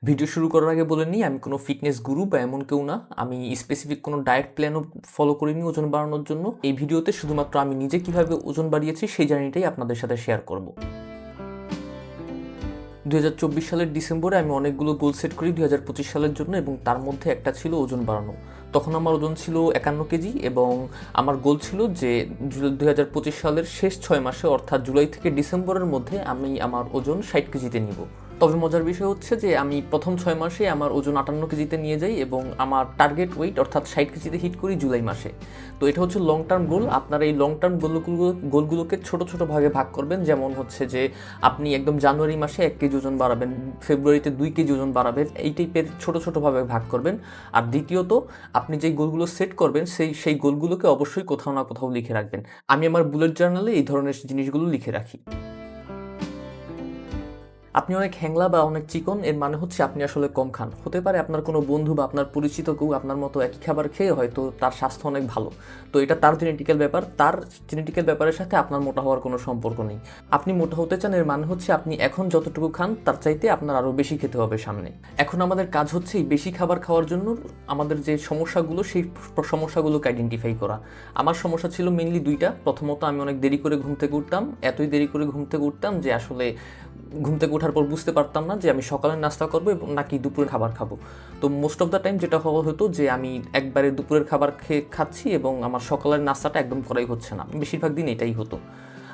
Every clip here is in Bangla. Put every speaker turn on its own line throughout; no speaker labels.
ভিডিও শুরু করার আগে বলে নিই, আমি কোনো ফিটনেস গুরু বা এমন কেউ না। আমি স্পেসিফিক কোনো ডায়েট প্ল্যানও ফলো করিনি ওজন বাড়ানোর জন্য। এই ভিডিওতে শুধুমাত্র আমি নিজে কিভাবে ওজন বাড়িয়েছি সেই জার্নিটাই আপনাদের সাথে শেয়ার করব। 2024 সালের ডিসেম্বরে আমি অনেকগুলো গোল সেট করি 2025 সালের জন্য, এবং তার মধ্যে একটা ছিল ওজন বাড়ানো। তখন আমার ওজন ছিল 51 কেজি এবং আমার গোল ছিল যে 2025 সালের শেষ 6 মাসে অর্থাৎ জুলাই থেকে ডিসেম্বরের মধ্যে আমি আমার ওজন 60 কেজিতে নিব। তবে মজার বিষয় হচ্ছে যে আমি প্রথম 6 মাসে আমার ওজন 58 কেজিতে নিয়ে যাই এবং আমার টার্গেট ওয়েট অর্থাৎ 60 কেজিতে হিট করি জুলাই মাসে। তো এটা হচ্ছে লং টার্ম গোল। আপনারা এই লং টার্ম গোলগুলোকে ছোট ছোট ভাগে ভাগ করবেন। যেমন হচ্ছে যে আপনি একদম জানুয়ারি মাসে 1 কেজি ওজন বাড়াবেন, ফেব্রুয়ারিতে 2 কেজি ওজন বাড়াবেন, এই টাইপের ছোট ছোটোভাবে ভাগ করবেন। আর দ্বিতীয়ত, আপনি যেই গোলগুলো সেট করবেন সেই গোলগুলোকে অবশ্যই কোথাও না কোথাও লিখে রাখবেন। আমি আমার বুলেট জার্নালে এই ধরনের জিনিসগুলো লিখে রাখি। আপনি অনেক হ্যাংলা বা অনেক চিকন, এর মানে হচ্ছে আপনি আসলে কম খান। হতে পারে আপনার কোনো বন্ধু বা আপনার পরিচিত কেউ আপনার মতো একই খাবার খেয়ে হয়তো তার স্বাস্থ্য অনেক ভালো। তো এটা তার জেনেটিক্যাল ব্যাপার, তার জেনেটিক্যাল ব্যাপারের সাথে আপনার মোটা হওয়ার কোনো সম্পর্ক নেই। আপনি মোটা হতে চান, এর মানে হচ্ছে আপনি এখন যতটুকু খান তার চাইতে আপনার আরও বেশি খেতে হবে সামনে। এখন আমাদের কাজ হচ্ছে এই বেশি খাবার খাওয়ার জন্য আমাদের যে সমস্যাগুলো সেই সমস্যাগুলোকে আইডেন্টিফাই করা। আমার সমস্যা ছিল মেইনলি দুইটা। প্রথমত, আমি অনেক দেরি করে ঘুম থেকে উঠতাম, এতই দেরি করে ঘুম থেকে উঠতাম যে আসলে ঘুম থেকে ওঠার পর বুঝতে পারতাম না যে আমি সকালের নাস্তা করবো এবং নাকি দুপুরের খাবার খাবো। তো মোস্ট অফ দ্য টাইম যেটা হওয়া হতো যে আমি একবারে দুপুরের খাবার খাচ্ছি এবং আমার সকালের নাস্তাটা একদম করাই হচ্ছে না। বেশিরভাগ দিন এটাই হতো।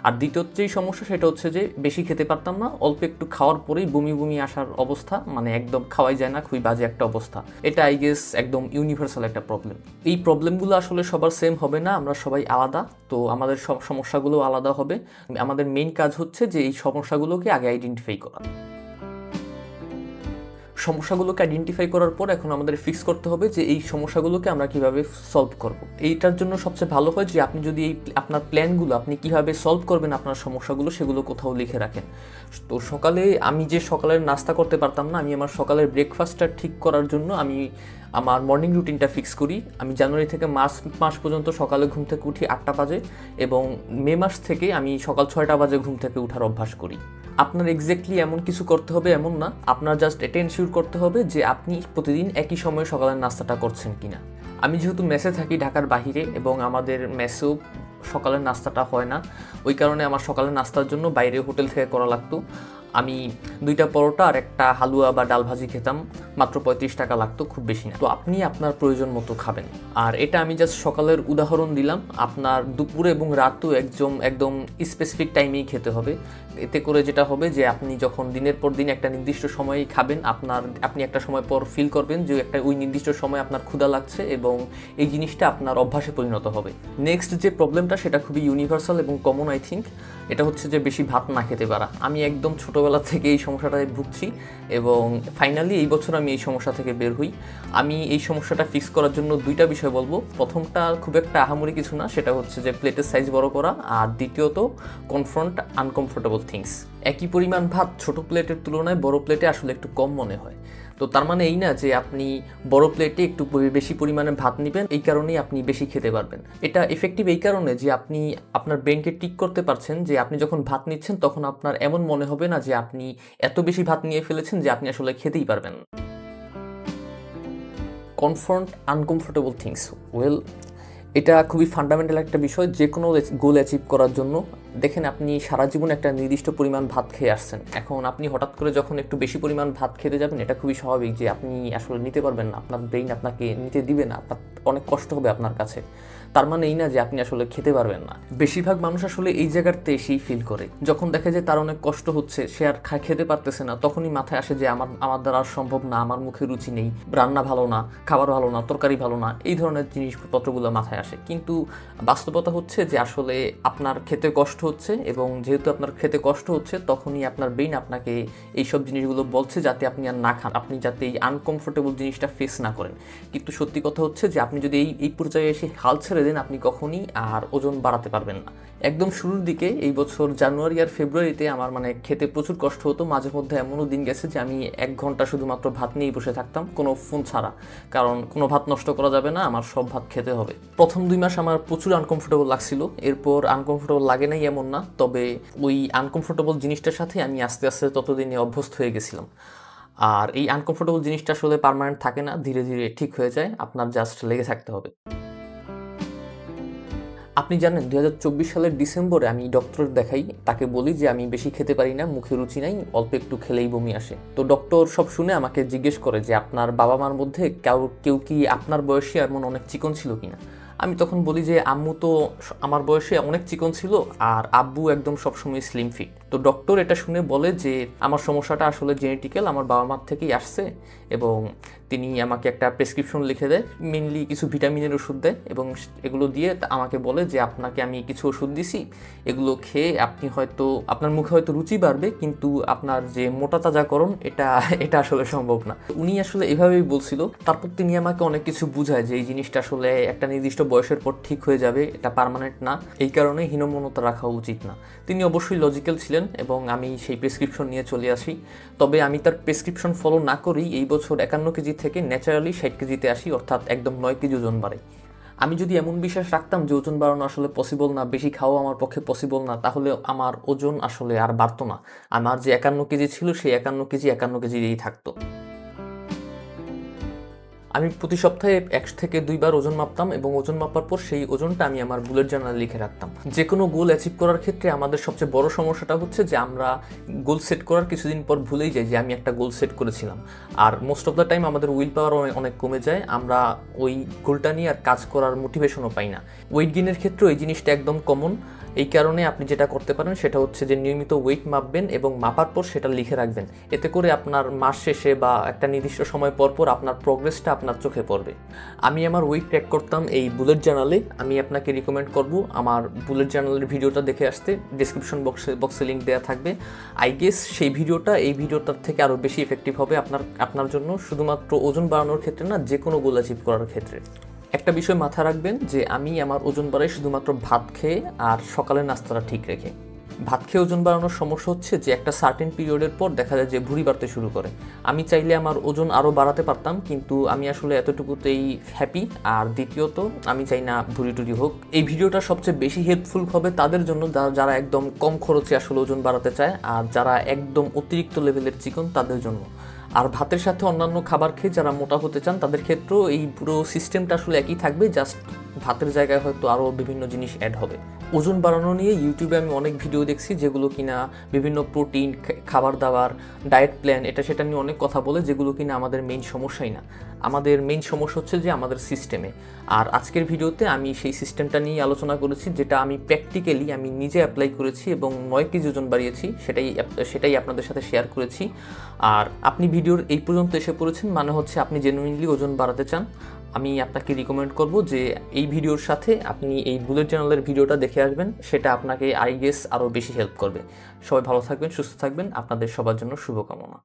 আর দ্বিতীয় যেই সমস্যা সেটা হচ্ছে যে বেশি খেতে পারতাম না, অল্প একটু খাওয়ার পরেই বমি বমি আসার অবস্থা, মানে একদম খাওয়াই যায় না, খুবই বাজে একটা অবস্থা। এটা আই গেস একদম ইউনিভার্সাল একটা প্রবলেম। এই প্রবলেমগুলো আসলে সবার সেম হবে না, আমরা সবাই আলাদা, তো আমাদের সব সমস্যাগুলো আলাদা হবে। আমাদের মেইন কাজ হচ্ছে যে এই সমস্যাগুলোকে আগে আইডেন্টিফাই করা। সমস্যাগুলোকে আইডেন্টিফাই করার পর এখন আমাদের ফিক্স করতে হবে যে এই সমস্যাগুলোকে আমরা কিভাবে সলভ করব। এইটার জন্য সবচেয়ে ভালো হয় যে আপনি যদি এই আপনার প্ল্যানগুলো আপনি কিভাবে সলভ করবেন আপনার সমস্যাগুলো সেগুলো কোথাও লিখে রাখেন। তো সকালে আমি যে সকালের নাস্তা করতে পারতাম না, আমি আমার সকালের ব্রেকফাস্টটা ঠিক করার জন্য আমি আমার মর্নিং রুটিনটা ফিক্স করি। আমি জানুয়ারি থেকে মাস পর্যন্ত সকালে ঘুম থেকে উঠি 8টা বাজে এবং মে মাস থেকে আমি সকাল 6টা বাজে ঘুম থেকে উঠার অভ্যাস করি। আপনার এক্স্যাক্টলি এমন কিছু করতে হবে এমন না, আপনার জাস্ট এটা এনশিওর করতে হবে যে আপনি প্রতিদিন একই সময়ে সকালের নাস্তাটা করছেন কিনা। আমি যেহেতু মেসে থাকি ঢাকার বাহিরে এবং আমাদের মেসেও সকালের নাস্তাটা হয় না, ওই কারণে আমার সকালের নাস্তার জন্য বাইরে হোটেল থেকে করা লাগতো। আমি 2টা পরোটা আর একটা হালুয়া বা ডাল ভাজি খেতাম, মাত্র 35 টাকা লাগতো, খুব বেশি না। তো আপনি আপনার প্রয়োজন মতো খাবেন। আর এটা আমি জাস্ট সকালের উদাহরণ দিলাম, আপনার দুপুরে এবং রাতও একদম স্পেসিফিক টাইমেই খেতে হবে। এতে করে যেটা হবে যে আপনি যখন দিনের পর দিন একটা নির্দিষ্ট সময়েই খাবেন, আপনি একটা সময় পর ফিল করবেন যে ওই নির্দিষ্ট সময় আপনার ক্ষুধা লাগছে এবং এই জিনিসটা আপনার অভ্যাসে পরিণত হবে। নেক্সট যে প্রবলেমটা সেটা খুবই ইউনিভার্সাল এবং কমন আই থিঙ্ক, এটা হচ্ছে যে বেশি ভাত না খেতে পারা। আমি একদম ছোটোবেলা থেকে এই সমস্যাটায় ভুগছি এবং ফাইনালি এই বছর আমি এই সমস্যা থেকে বের হই। আমি এই সমস্যাটা ফিক্স করার জন্য 2টা বিষয় বলবো। প্রথমটা খুব একটা আহামরি কিছু না, সেটা হচ্ছে যে প্লেটের সাইজ বড় করা, আর দ্বিতীয়ত কনফ্রন্ট আনকমফোর্টেবল থিংস। একই পরিমাণ ভাত ছোট প্লেটের তুলনায় বড় প্লেটে আসলে একটু কম মনে হয়। তো তার মানে এই না যে আপনি বড় প্লেটে একটু বেশি পরিমাণে ভাত নেবেন এই কারণেই আপনি বেশি খেতে পারবেন। এটা এফেক্টিভ এই কারণে যে আপনি আপনার ব্রেনকে টিক করতে পারছেন যে আপনি যখন ভাত নিচ্ছেন তখন আপনার এমন মনে হবে না যে আপনি এত বেশি ভাত নিয়ে ফেলেছেন যে আপনি আসলে খেতেই পারবেন না। কনফ্রন্ট আনকমফোর্টেবল থিংস, ওয়েল, এটা খুবই ফান্ডামেন্টাল একটা বিষয় যে কোনো গোল অ্যাচিভ করার জন্য। দেখেন, আপনি সারা জীবন একটা নির্দিষ্ট পরিমাণ ভাত খেয়ে আসছেন, এখন আপনি হঠাৎ করে যখন একটু বেশি পরিমাণ ভাত খেতে যাবেন, এটা খুবই স্বাভাবিক যে আপনি আসলে নিতে পারবেন না, আপনার ব্রেইন আপনাকে নিতে দিবে না, আপনার অনেক কষ্ট হবে আপনার কাছে। তার মানে এই না যে আপনি আসলে খেতে পারবেন না। বেশিরভাগ মানুষ আসলে এই জায়গাতে এসেই ফিল করে, যখন দেখে যে তার অনেক কষ্ট হচ্ছে, সে আর খেতে পারতেছে না, তখনই মাথায় আসে যে আমার দ্বারা আর সম্ভব না, আমার মুখে রুচি নেই, রান্না ভালো না, খাবার ভালো না, তরকারি ভালো না, এই ধরনের জিনিসপত্রগুলো মাথায় আসে। কিন্তু বাস্তবতা হচ্ছে যে আসলে আপনার খেতে কষ্ট হচ্ছে এবং যেহেতু আপনার খেতে কষ্ট হচ্ছে তখনই আপনার ব্রেইন আপনাকে এইসব জিনিসগুলো বলছে যাতে আপনি আর না খান, আপনি যাতে এই আনকমফোর্টেবল জিনিসটা ফেস না করেন। কিন্তু সত্যি কথা হচ্ছে যে আপনি যদি এই পর্যায়ে এসে হাল ছেড়ে দেন, আপনি কখনই আর ওজন বাড়াতে পারবেন না। একদম শুরুর দিকে এই বছর জানুয়ারি আর ফেব্রুয়ারিতে আমার খেতে প্রচুর কষ্ট হতো। মাঝে মধ্যে এমনও দিন গেছে যে আমি 1 ঘন্টা শুধুমাত্র ভাত নিয়েই বসে থাকতাম, কোনো ফোন ছাড়া, কারণ কোনো ভাত নষ্ট করা যাবে না, আমার সব ভাত খেতে হবে। প্রথম 2 মাস আমার প্রচুর আনকমফোর্টেবল লাগছিল, এরপর আনকমফোর্টেবল লাগে নাই এমন না, তবে ওই আনকমফোর্টেবল জিনিসটার সাথে আমি আস্তে আস্তে ততদিনে অভ্যস্ত হয়ে গেছিলাম। আর এই আনকমফোর্টেবল জিনিসটা আসলে পার্মানেন্ট থাকে না, ধীরে ধীরে ঠিক হয়ে যায়, আপনার জাস্ট লেগে থাকতে হবে। আপনি জানেন 2024 সালের ডিসেম্বরে আমি ডক্টর দেখাই, তাকে বলি যে আমি বেশি খেতে পারি না, মুখে রুচি নাই, অল্প একটু খেলেই বমি আসে। তো ডক্টর সব শুনে আমাকে জিজ্ঞেস করে যে আপনার বাবা মার মধ্যে কেউ কি আপনার বয়সী এমন অনেক চিকন ছিল কিনা। আমি তখন বলি যে আম্মু তো আমার বয়সে অনেক চিকন ছিল আর আব্বু একদম সবসময় স্লিম ফিট। তো ডক্টর এটা শুনে বলে যে আমার সমস্যাটা আসলে জেনেটিক্যাল, আমার বাবা মার থেকেই আসছে, এবং তিনি আমাকে একটা প্রেসক্রিপশন লিখে দেয়, মেনলি কিছু ভিটামিনের ওষুধ দেয়, এবং এগুলো দিয়ে আমাকে বলে যে আপনাকে আমি কিছু ওষুধ দিছি, এগুলো খেয়ে আপনি হয়তো আপনার মুখে হয়তো রুচি বাড়বে, কিন্তু আপনার যে মোটা তাজাকরণ এটা আসলে সম্ভব না। উনি আসলে এভাবেই বলছিল। তারপর তিনি আমাকে অনেক কিছু বুঝায় যে এই জিনিসটা আসলে একটা নির্দিষ্ট বয়সের পর ঠিক হয়ে যাবে, এটা পার্মানেন্ট না, এই কারণে হীনমন্যতা রাখা উচিত না। তিনি অবশ্যই লজিক্যাল ছিলেন এবং আমি সেই প্রেসক্রিপশন নিয়ে চলে আসি। তবে আমি তার প্রেসক্রিপশন ফলো না করেই এই বছর 51 কেজি থেকে ন্যাচারালি 60 কেজিতে আসি, অর্থাৎ একদম 9 কেজি ওজন বাড়ে। আমি যদি এমন বিশ্বাস রাখতাম যে ওজন বাড়ানো আসলে পসিবল না, বেশি খাওয়া আমার পক্ষে পসিবল না, তাহলে আমার ওজন আসলে আর বাড়তো না। আমার যে 51 কেজি ছিল সেই 51 কেজি 51 কেজিই থাকতো। আমি প্রতি সপ্তাহে 1 থেকে 2 বার ওজন মাপতাম, এবং ওজন মাপার পর সেই ওজনটা আমি আমার বুলেট জার্নালে লিখে রাখতাম। যে কোনো গোল অ্যাচিভ করার ক্ষেত্রে আমাদের সবচেয়ে বড় সমস্যাটা হচ্ছে যে আমরা গোল সেট করার কিছুদিন পর ভুলেই যাই যে আমি একটা গোল সেট করেছিলাম। আর মোস্ট অফ দ্য টাইম আমাদের উইল পাওয়ার অনেক কমে যায়, আমরা ওই গোলটা নিয়ে আর কাজ করার মোটিভেশনও পাই না। ওয়েট গেইনের ক্ষেত্রেও এই জিনিসটা একদম কমন। এই কারণে আপনি যেটা করতে পারেন সেটা হচ্ছে যে নিয়মিত ওয়েট মাপবেন এবং মাপার পর সেটা লিখে রাখবেন। এতে করে আপনার মাস শেষে বা একটা নির্দিষ্ট সময় পর পর আপনার প্রোগ্রেসটা আপনার চোখে পড়বে। আমি আমার ওয়েট ট্র্যাক করতাম এই বুলেট জার্নালে। আমি আপনাকে রিকমেন্ড করব আমার বুলেট জার্নালের ভিডিওটা দেখে আসতে, ডিসক্রিপশন বক্সে লিঙ্ক দেওয়া থাকবে। আই গেস সেই ভিডিওটা এই ভিডিওটার থেকে আরও বেশি এফেক্টিভ হবে আপনার জন্য, শুধুমাত্র ওজন বাড়ানোর ক্ষেত্রে না, যে কোনো গোল অ্যাচিভ করার ক্ষেত্রে। একটা বিষয় মাথায় রাখবেন যে আমি আমার ওজন বাড়াই শুধুমাত্র ভাত খেয়ে আর সকালের নাস্তাটা ঠিক রেখে। ভাত খেয়ে ওজন বাড়ানোর সমস্যা হচ্ছে যে একটা সার্টেন পিরিয়ডের পর দেখা যায় যে ভুঁড়ি বাড়তে শুরু করে। আমি চাইলে আমার ওজন আরও বাড়াতে পারতাম, কিন্তু আমি আসলে এতটুকুতেই হ্যাপি। আর দ্বিতীয়ত আমি চাই না ভুঁড়ি টুরি হোক। এই ভিডিওটা সবচেয়ে বেশি হেল্পফুল হবে তাদের জন্য যারা একদম কম খরচে আসলে ওজন বাড়াতে চায়, আর যারা একদম অতিরিক্ত লেভেলের চিকন তাদের জন্য। আর ভাতের সাথে অন্যান্য খাবার খেয়ে যারা মোটা হতে চান তাদের ক্ষেত্রেও এই পুরো সিস্টেমটা আসলে একই থাকবে, জাস্ট ভাতের জায়গায় হয়তো আরও বিভিন্ন জিনিস অ্যাড হবে। ওজন বাড়ানো নিয়ে ইউটিউবে আমি অনেক ভিডিও দেখছি যেগুলো কিনা বিভিন্ন প্রোটিন, খাবার দাবার, ডায়েট প্ল্যান, এটা সেটা নিয়ে অনেক কথা বলে, যেগুলো কিনা আমাদের মেইন সমস্যাই না। আমাদের মেইন সমস্যা হচ্ছে যে আমাদের সিস্টেমে। আর আজকের ভিডিওতে আমি সেই সিস্টেমটা নিয়ে আলোচনা করেছি, যেটা আমি প্র্যাকটিক্যালি আমি নিজে অ্যাপ্লাই করেছি এবং 9 কেজি ওজন বাড়িয়েছি, সেটাই আপনাদের সাথে শেয়ার করেছি। আর আপনি ভিডিওর এই পর্যন্ত এসে পড়েছেন মানে হচ্ছে আপনি জেনুইনলি ওজন বাড়াতে চান। আমি আপনাকে রিকমেন্ড করব যে এই ভিডিওর সাথে আপনি এই বুলেট জার্নালের ভিডিওটা দেখে আসবেন, সেটা আপনাকে আই গেস আরও বেশি হেল্প করবে। সবাই ভালো থাকবেন, সুস্থ থাকবেন, আপনাদের সবার জন্য শুভকামনা।